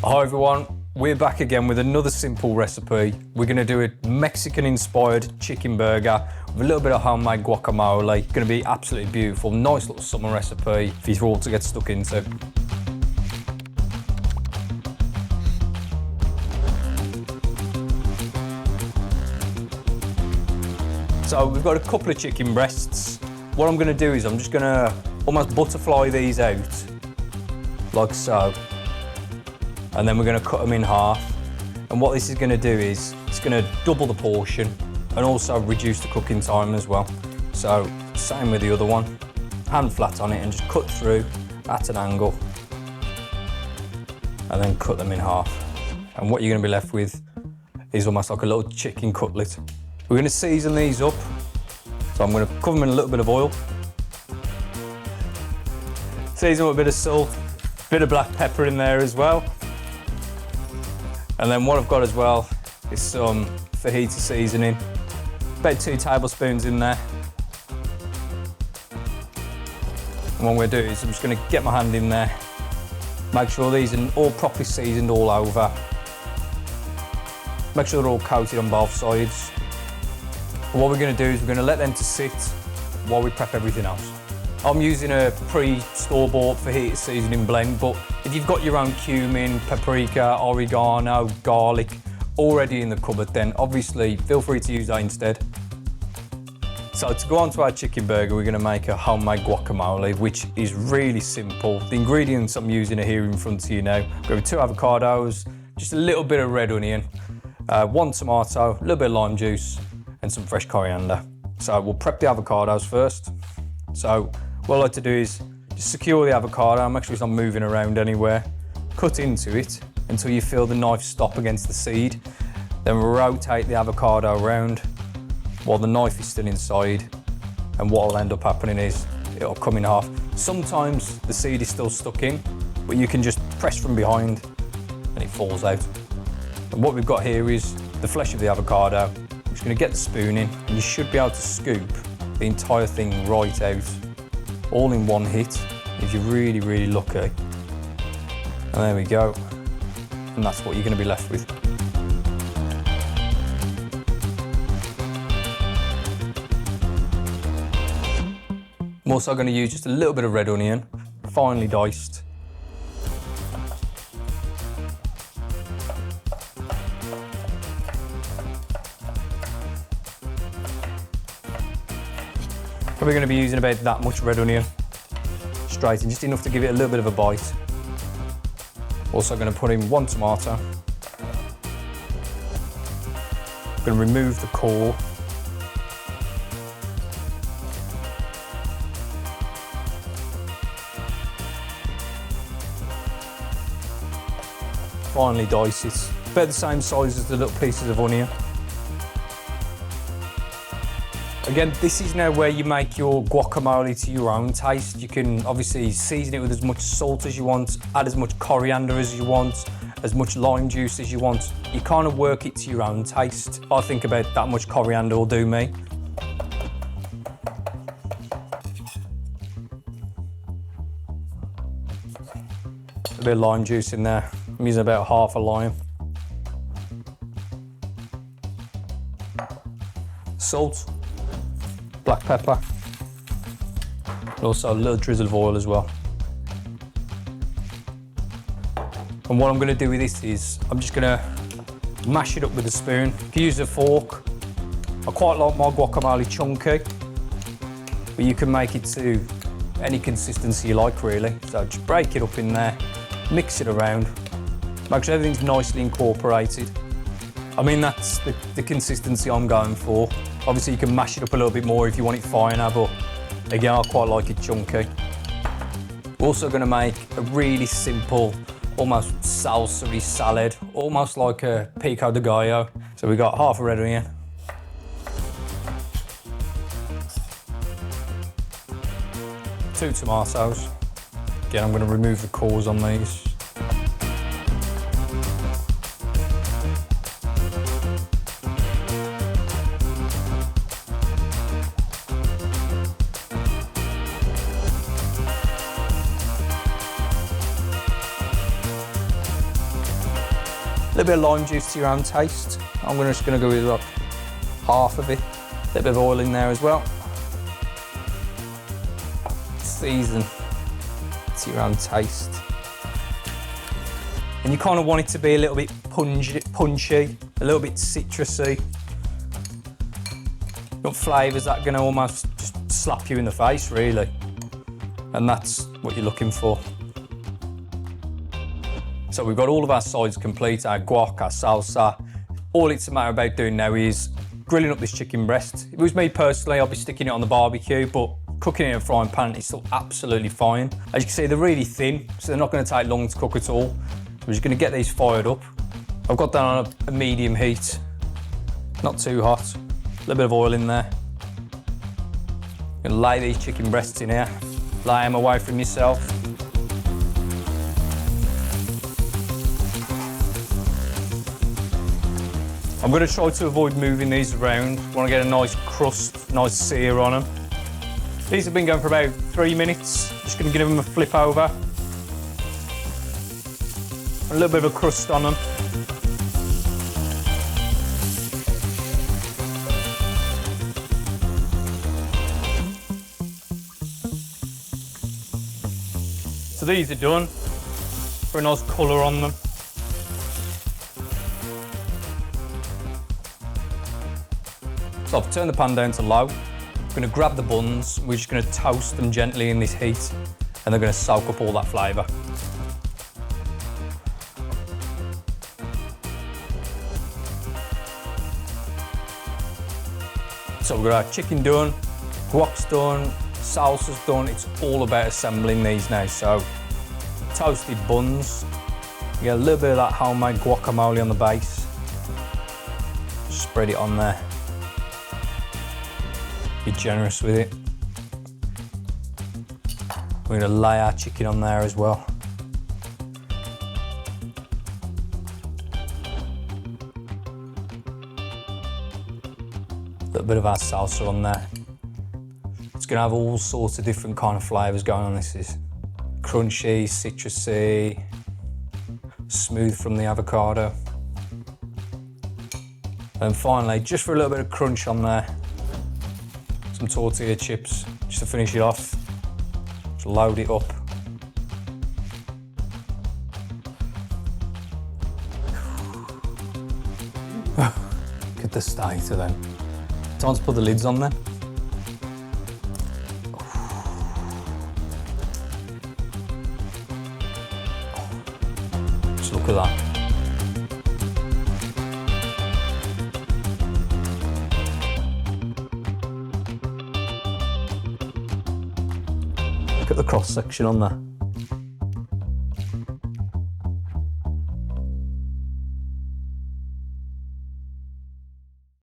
Hi everyone, we're back again with another simple recipe. We're going to do a Mexican-inspired chicken burger with a little bit of homemade guacamole. It's going to be absolutely beautiful, nice little summer recipe for you all to get stuck into. So we've got a couple of chicken breasts. What I'm going to do is I'm just going to almost butterfly these out, like so. And then we're going to cut them in half. And what this is going to do is it's going to double the portion and also reduce the cooking time as well. So same with the other one, hand flat on it and just cut through at an angle and then cut them in half. And what you're going to be left with is almost like a little chicken cutlet. We're going to season these up. So I'm going to cover them in a little bit of oil. Season with a bit of salt, a bit of black pepper in there as well. And then what I've got as well is some fajita seasoning, about 2 tablespoons in there. And what I'm going to do is I'm just going to get my hand in there, make sure these are all properly seasoned all over. Make sure they're all coated on both sides. And what we're going to do is we're going to let them to sit while we prep everything else. I'm using a pre-store-bought fajita seasoning blend, but if you've got your own cumin, paprika, oregano, garlic already in the cupboard, then obviously feel free to use that instead. So to go on to our chicken burger, we're going to make a homemade guacamole, which is really simple. The ingredients I'm using are here in front of you now. We've got 2 avocados, just a little bit of red onion, 1 tomato, a little bit of lime juice, and some fresh coriander. So we'll prep the avocados first. So what I like to do is just secure the avocado, make sure it's not moving around anywhere. Cut into it until you feel the knife stop against the seed. Then rotate the avocado around while the knife is still inside. And what will end up happening is it'll come in half. Sometimes the seed is still stuck in, but you can just press from behind and it falls out. And what we've got here is the flesh of the avocado. I'm just going to get the spoon in and you should be able to scoop the entire thing right out, all in one hit, if you're really, really lucky. And there we go. And that's what you're going to be left with. I'm also going to use just a little bit of red onion, finely diced. We're going to be using about that much red onion straight in, just enough to give it a little bit of a bite. Also going to put in 1 tomato. I'm going to remove the core. Finely dice it, about the same size as the little pieces of onion. Again, this is now where you make your guacamole to your own taste. You can obviously season it with as much salt as you want, add as much coriander as you want, as much lime juice as you want. You kind of work it to your own taste. I think about that much coriander will do me. A bit of lime juice in there. I'm using about half a lime. Salt. Black pepper, and also a little drizzle of oil as well. And what I'm going to do with this is I'm just going to mash it up with a spoon. You can use a fork. I quite like my guacamole chunky, but you can make it to any consistency you like really. So just break it up in there, mix it around, make sure everything's nicely incorporated. I mean, that's the consistency I'm going for. Obviously you can mash it up a little bit more if you want it finer, but again, I quite like it chunky. We're also going to make a really simple, almost salsa-y salad, almost like a pico de gallo. So we've got half a red onion, two tomatoes. Again, I'm going to remove the cores on these. A little bit of lime juice to your own taste. I'm just gonna go with like half of it. A little bit of oil in there as well. Season to your own taste. And you kind of want it to be a little bit punchy, a little bit citrusy. Got flavours that are going to almost just slap you in the face, really. And that's what you're looking for. So we've got all of our sides complete, our guac, our salsa. All it's a matter about doing now is grilling up this chicken breast. If it was me personally, I'd be sticking it on the barbecue, but cooking it in a frying pan is still absolutely fine. As you can see, they're really thin, so they're not going to take long to cook at all. We're just going to get these fired up. I've got that on a medium heat, not too hot. A little bit of oil in there. I'm going to lay these chicken breasts in here, lay them away from yourself. I'm going to try to avoid moving these around. I want to get a nice crust, nice sear on them. These have been going for about 3 minutes. Just going to give them a flip over. A little bit of a crust on them. So these are done. For a nice colour on them. So I've turned the pan down to low. I'm going to grab the buns. We're just going to toast them gently in this heat, and they're going to soak up all that flavour. So we've got our chicken done, guac's done, salsa's done. It's all about assembling these now. So toasted buns, you get a little bit of that homemade guacamole on the base. Spread it on there. Be generous with it. We're going to lay our chicken on there as well. A little bit of our salsa on there. It's going to have all sorts of different kind of flavours going on. This is crunchy, citrusy, smooth from the avocado. And finally, just for a little bit of crunch on there, some tortilla chips, just to finish it off. Just load it up. Look at the state of them. Time to put the lids on then. Just look at that. Look at the cross section on there.